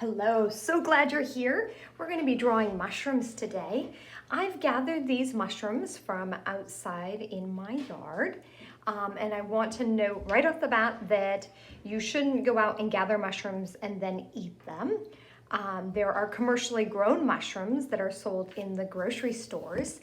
Hello, so glad you're here. We're going to be drawing mushrooms today. I've gathered these mushrooms from outside in my yard. And I want to note right off the bat that you shouldn't go out and gather mushrooms and then eat them. There are commercially grown mushrooms that are sold in the grocery stores.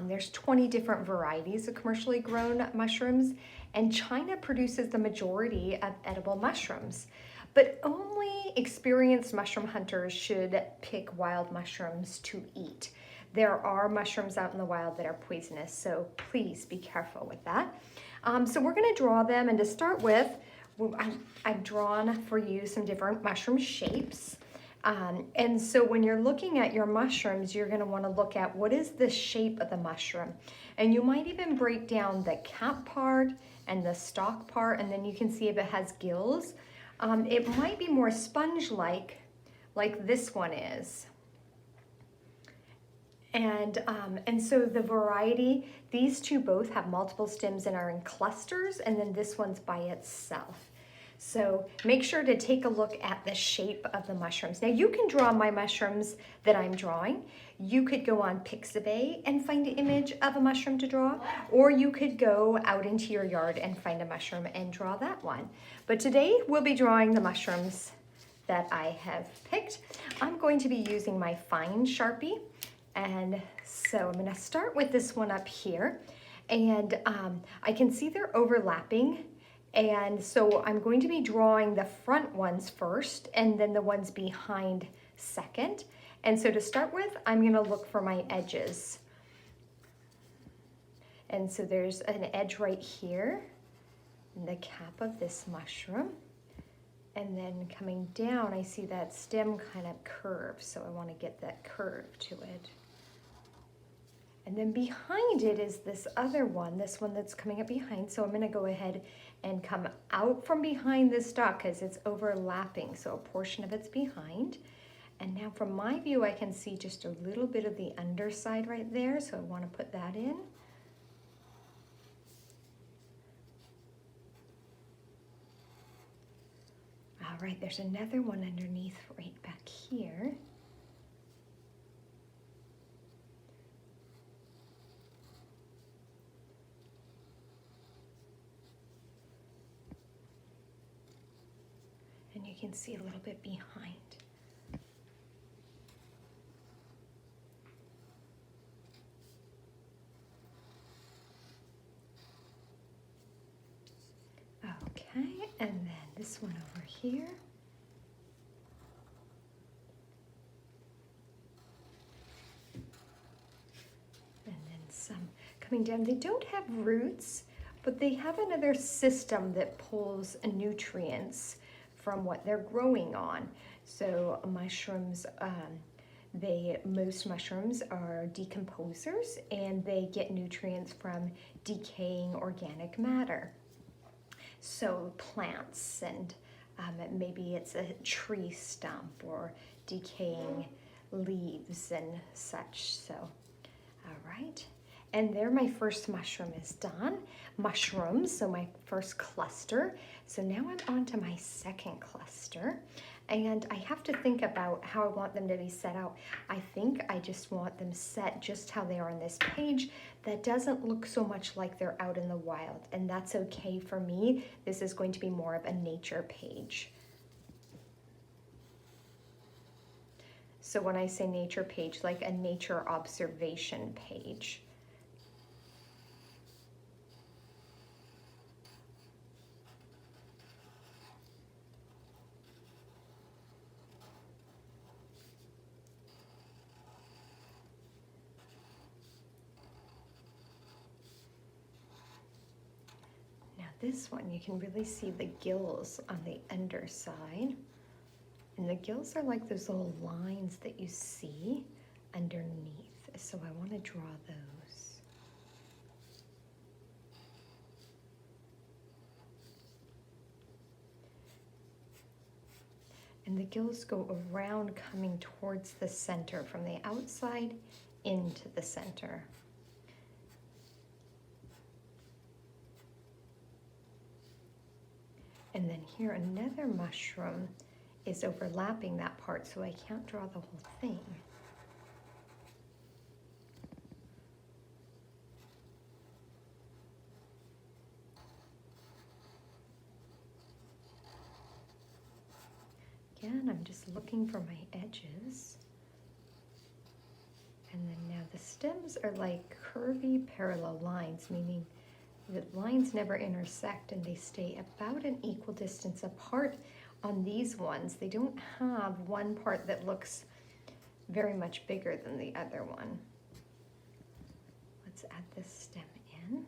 There's 20 different varieties of commercially grown mushrooms, and China produces the majority of edible mushrooms. But only experienced mushroom hunters should pick wild mushrooms to eat. There are mushrooms out in the wild that are poisonous, so please be careful with that. So we're going to draw them, and to start with, I've drawn for you some different mushroom shapes. And so when you're looking at your mushrooms, you're going to want to look at what is the shape of the mushroom. And you might even break down the cap part and the stalk part, and then you can see if it has gills. It might be more sponge-like this one is. And so the variety, these two both have multiple stems and are in clusters, and then this one's by itself. So make sure to take a look at the shape of the mushrooms. Now you can draw my mushrooms that I'm drawing. You could go on Pixabay and find an image of a mushroom to draw, or you could go out into your yard and find a mushroom and draw that one. But today we'll be drawing the mushrooms that I have picked. I'm going to be using my fine Sharpie. And so I'm going to start with this one up here. And I can see they're overlapping. And so I'm going to be drawing the front ones first and then the ones behind second. And so to start with, I'm going to look for my edges. And so there's an edge right here in the cap of this mushroom. And then coming down, I see that stem kind of curve. So I want to get that curve to it. And then behind it is this other one, this one that's coming up behind. So I'm going to go ahead and come out from behind this stalk because it's overlapping. So a portion of it's behind. And now from my view, I can see just a little bit of the underside right there. So I want to put that in. All right, there's another one underneath right back here. And you can see a little bit behind. Okay, and then this one over here. And then some coming down. They don't have roots, but they have another system that pulls nutrients from what they're growing on. So mushrooms, most mushrooms are decomposers, and they get nutrients from decaying organic matter. So plants, and maybe it's a tree stump or decaying leaves and such. So, all right. And there my first mushroom is done. Mushrooms, so my first cluster. So now I'm on to my second cluster. And I have to think about how I want them to be set out. I think I just want them set just how they are on this page. That doesn't look so much like they're out in the wild. And that's okay for me. This is going to be more of a nature page. So when I say nature page, like a nature observation page. This one, you can really see the gills on the underside. And the gills are like those little lines that you see underneath. So I want to draw those. And the gills go around, coming towards the center, from the outside into the center. And then here another mushroom is overlapping that part, so I can't draw the whole thing. Again, I'm just looking for my edges. And then now the stems are like curvy parallel lines, meaning the lines never intersect and they stay about an equal distance apart on these ones. They don't have one part that looks very much bigger than the other one. Let's add this stem in.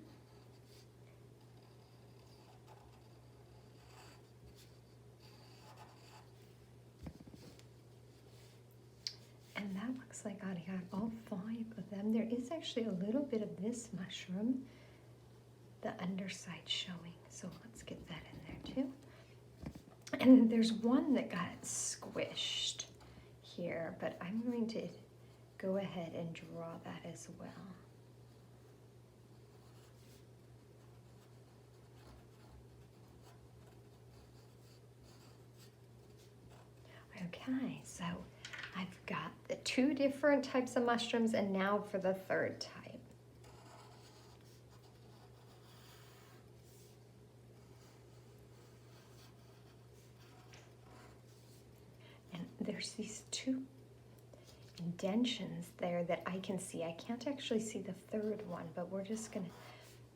And that looks like I got all 5 of them. There is actually a little bit of this mushroom, the underside showing. So let's get that in there too. And then there's one that got squished here, but I'm going to go ahead and draw that as well. Okay, so I've got the 2 different types of mushrooms, and now for the 3rd type. And there's these 2 indentions there that I can see. I can't actually see the 3rd one, but we're just gonna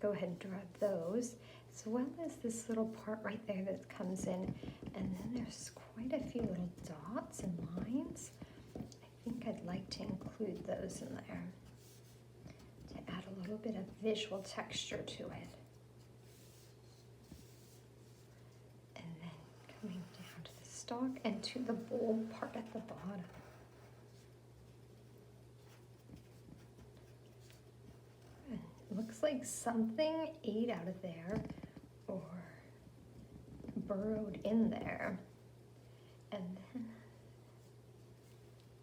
go ahead and draw those, as well as this little part right there that comes in, and then there's quite a few little dots and lines. I think I'd like to include those in there to add a little bit of visual texture to it. And then coming down to the stalk and to the bulb part at the bottom. And it looks like something ate out of there or burrowed in there. And then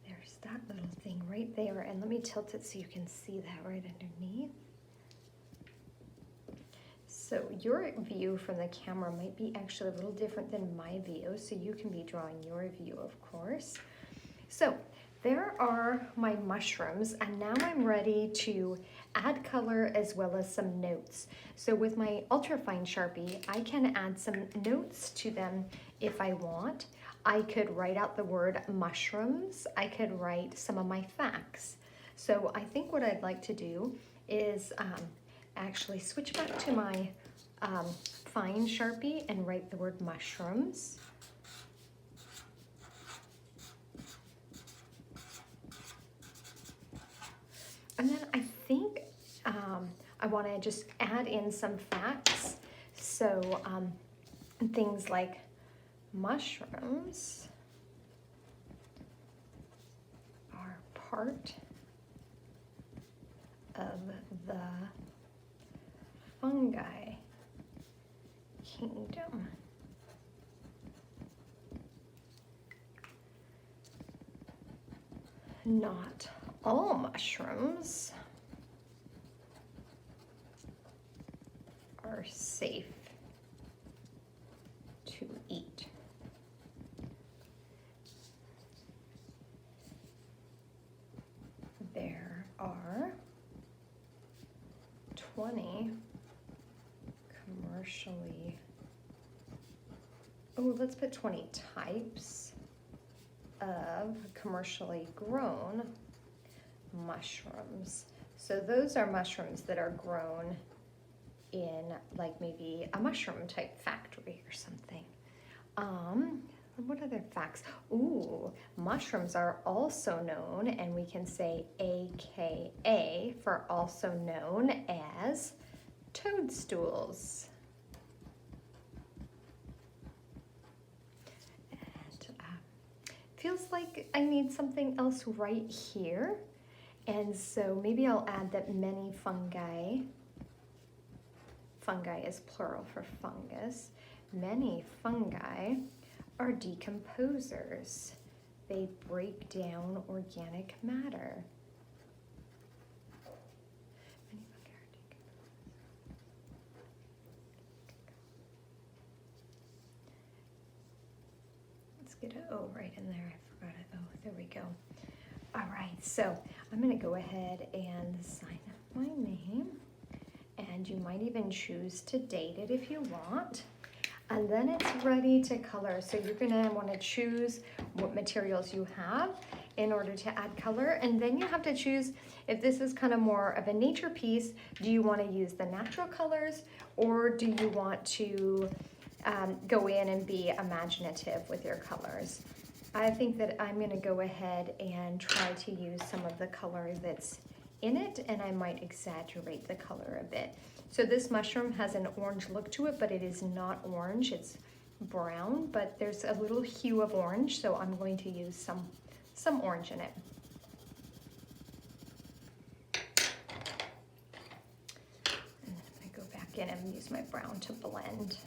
there's that little thing right there, and let me tilt it so you can see that right underneath. So your view from the camera might be actually a little different than my view, so you can be drawing your view, of course. So there are my mushrooms, and now I'm ready to add color as well as some notes. So with my ultrafine Sharpie, I can add some notes to them if I want. I could write out the word mushrooms. I could write some of my facts. So I think what I'd like to do is actually switch back to my fine Sharpie and write the word mushrooms. And then I think I want to just add in some facts. So things like mushrooms are part of the fungi kingdom. Not all mushrooms are safe to eat. There are 20 commercially, let's put 20 types of commercially grown mushrooms. So those are mushrooms that are grown in like maybe a mushroom type factory or something. What other facts? Ooh, mushrooms are also known, and we can say AKA for also known as toadstools. And feels like I need something else right here. And so maybe I'll add that many fungi is plural for fungus, many fungi are decomposers. They break down organic matter. Many fungi are decomposers. Let's get an O right in there. I forgot an O. There we go. All right, so I'm gonna go ahead and sign my name, and you might even choose to date it if you want. And then it's ready to color. So you're gonna wanna choose what materials you have in order to add color. And then you have to choose, if this is kind of more of a nature piece, do you wanna use the natural colors, or do you want to go in and be imaginative with your colors? I think that I'm gonna go ahead and try to use some of the color that's in it, and I might exaggerate the color a bit. So this mushroom has an orange look to it, but it is not orange, it's brown, but there's a little hue of orange, so I'm going to use some orange in it. And then I'm gonna go back in and use my brown to blend.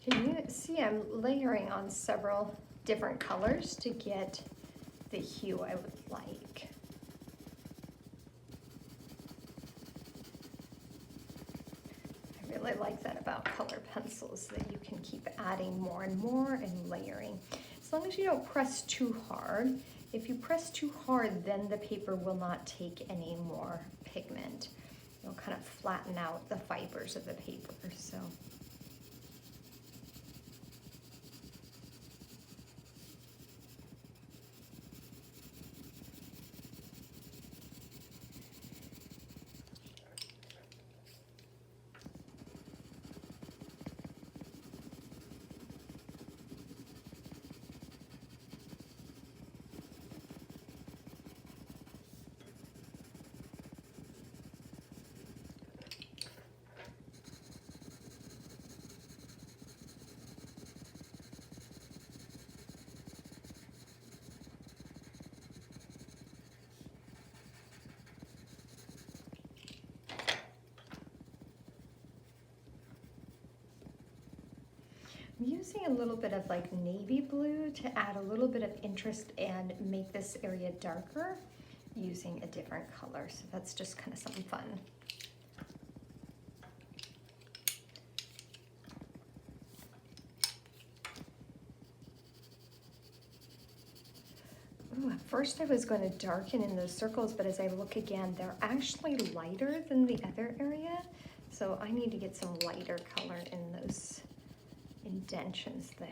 Can you see I'm layering on several different colors to get the hue I would like. I really like that about color pencils, that you can keep adding more and more and layering. As long as you don't press too hard. If you press too hard, then the paper will not take any more pigment. It'll kind of flatten out the fibers of the paper, so. I'm using a little bit of like navy blue to add a little bit of interest and make this area darker using a different color. So that's just kind of something fun. Ooh, at first I was going to darken in those circles, but as I look again, they're actually lighter than the other area. So I need to get some lighter color in those indentions there.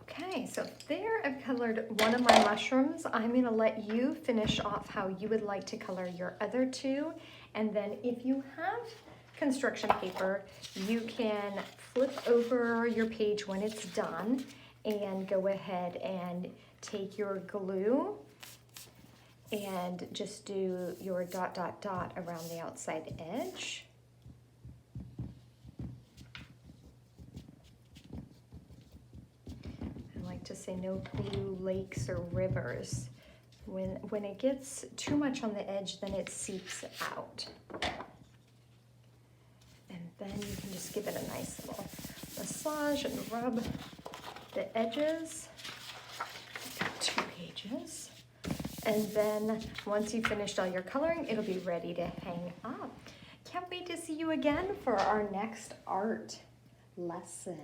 Okay, so there I've colored one of my mushrooms. I'm going to let you finish off how you would like to color your other two, and then if you have construction paper, you can flip over your page when it's done and go ahead and take your glue and just do your dot, dot, dot around the outside edge. I like to say no glue lakes or rivers. When it gets too much on the edge, then it seeps out. Then you can just give it a nice little massage and rub the edges. Got 2 pages. And then once you've finished all your coloring, it'll be ready to hang up. Can't wait to see you again for our next art lesson.